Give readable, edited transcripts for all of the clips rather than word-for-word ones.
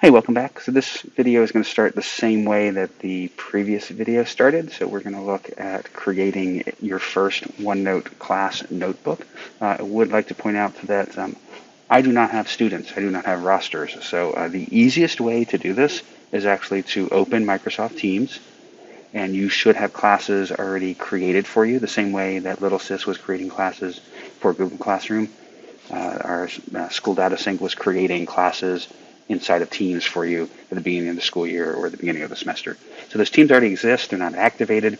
Hey, welcome back. So this video is going to start the same way that the previous video started. So we're going to look at creating your first OneNote class notebook. I would like to point out that I do not have students. I do not have rosters. So the easiest way to do this is actually to open Microsoft Teams, and you should have classes already created for you, the same way that Little Sis was creating classes for Google Classroom. Our school data sync was creating classes inside of Teams for you at the beginning of the school year or the beginning of the semester. So those teams already exist, they're not activated.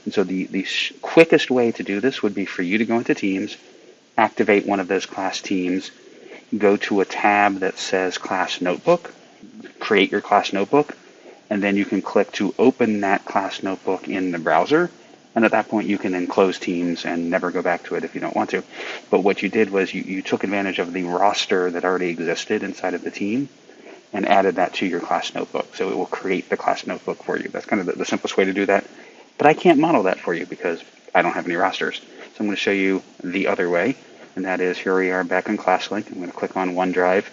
And so the quickest way to do this would be for you to go into Teams, activate one of those class teams, go to a tab that says Class Notebook, create your class notebook, and then you can click to open that class notebook in the browser. And at that point, you can then close Teams and never go back to it if you don't want to. But what you did was you took advantage of the roster that already existed inside of the team and added that to your class notebook. So it will create the class notebook for you. That's kind of the simplest way to do that. But I can't model that for you because I don't have any rosters. So I'm going to show you the other way. And that is, here we are back in ClassLink. I'm going to click on OneDrive.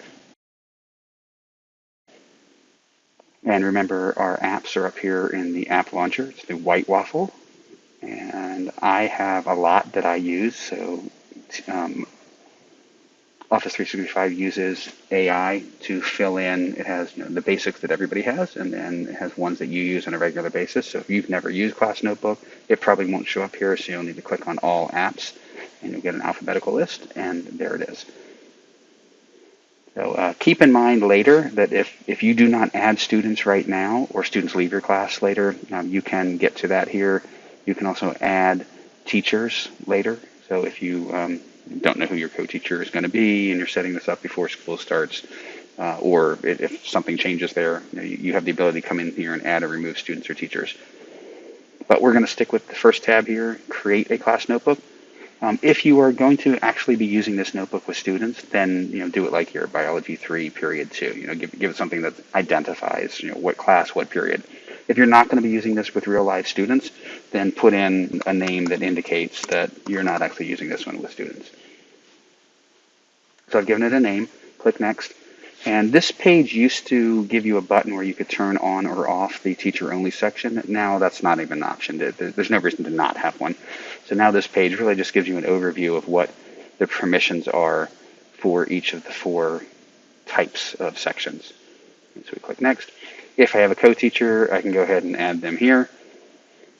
And remember, our apps are up here in the app launcher. It's the white waffle. And I have a lot that I use. So Office 365 uses AI to fill in. It has the basics that everybody has, and then it has ones that you use on a regular basis. So if you've never used Class Notebook, it probably won't show up here, so you'll need to click on All Apps, and you'll get an alphabetical list, and there it is. So keep in mind later that if you do not add students right now, or students leave your class later, you can get to that here. You can also add teachers later. So if you don't know who your co-teacher is going to be and you're setting this up before school starts, or if something changes there, you have the ability to come in here and add or remove students or teachers. But we're going to stick with the first tab here, create a class notebook. If you are going to actually be using this notebook with students, then do it like your Biology 3 period 2. Give it something that identifies what class, what period. If you're not going to be using this with real live students, then put in a name that indicates that you're not actually using this one with students. So I've given it a name. Click Next. And this page used to give you a button where you could turn on or off the teacher only section. Now that's not even an option. There's no reason to not have one. So now this page really just gives you an overview of what the permissions are for each of the 4 types of sections. So we click Next. If I have a co-teacher, I can go ahead and add them here.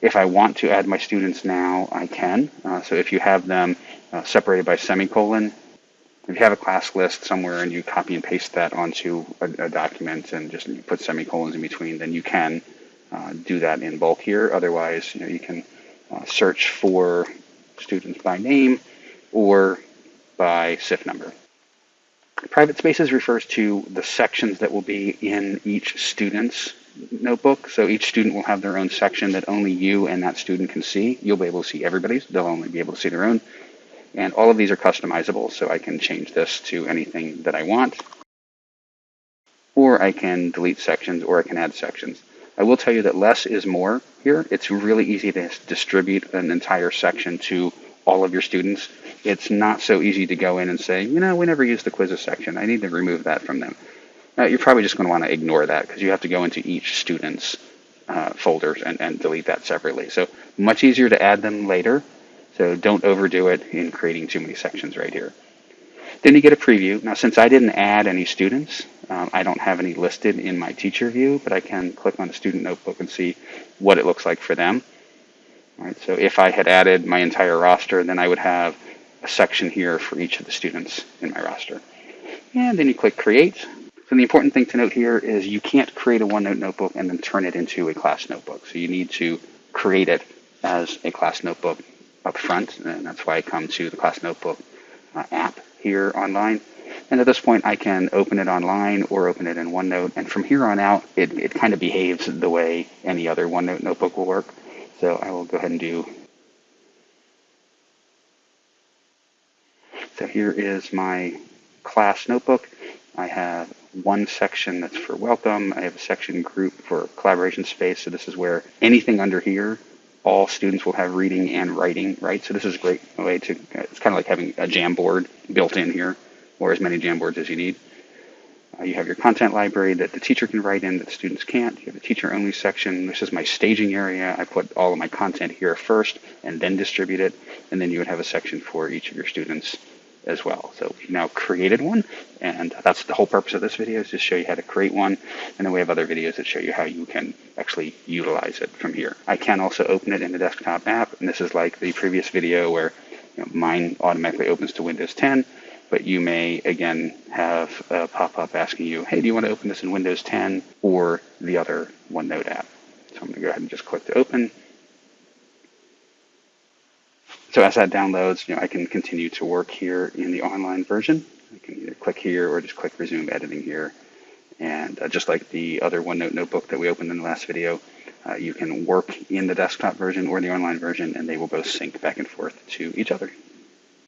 If I want to add my students now, I can. So if you have them separated by semicolon, if you have a class list somewhere and you copy and paste that onto a document and just put semicolons in between, then you can do that in bulk here. Otherwise, you can search for students by name or by CIF number. Private spaces refers to the sections that will be in each student's notebook. So each student will have their own section that only you and that student can see. You'll be able to see everybody's. They'll only be able to see their own. And all of these are customizable, so I can change this to anything that I want, or I can delete sections, or I can add sections. I will tell you that less is more here. It's really easy to distribute an entire section to all of your students. It's not so easy to go in and say, we never use the quizzes section. I need to remove that from them. You're probably just going to want to ignore that because you have to go into each student's folders and delete that separately. So much easier to add them later. So don't overdo it in creating too many sections right here. Then you get a preview. Now, since I didn't add any students, I don't have any listed in my teacher view, but I can click on the student notebook and see what it looks like for them. All right, so if I had added my entire roster, then I would have a section here for each of the students in my roster. And then you click Create. So the important thing to note here is you can't create a OneNote notebook and then turn it into a class notebook. So you need to create it as a class notebook up front, and that's why I come to the Class Notebook app here online. And at this point, I can open it online or open it in OneNote, and from here on out, it kind of behaves the way any other OneNote notebook will work. So I will go ahead and do. So here is my class notebook. I have one section that's for welcome. I have a section group for collaboration space. So this is where anything under here, all students will have reading and writing, right? So this is a great way to, it's kind of like having a Jamboard built in here, or as many Jamboards as you need. You have your content library that the teacher can write in that students can't. You have a teacher-only section. This is my staging area. I put all of my content here first and then distribute it. And then you would have a section for each of your students as well. So we've now created one, and that's the whole purpose of this video, is to show you how to create one. And then we have other videos that show you how you can actually utilize it from here. I can also open it in the desktop app, and this is like the previous video where mine automatically opens to Windows 10. But you may, again, have a pop-up asking you, hey, do you want to open this in Windows 10 or the other OneNote app? So I'm going to go ahead and just click to open. So as that downloads, I can continue to work here in the online version. I can either click here or just click resume editing here. And just like the other OneNote notebook that we opened in the last video, you can work in the desktop version or the online version, and they will both sync back and forth to each other.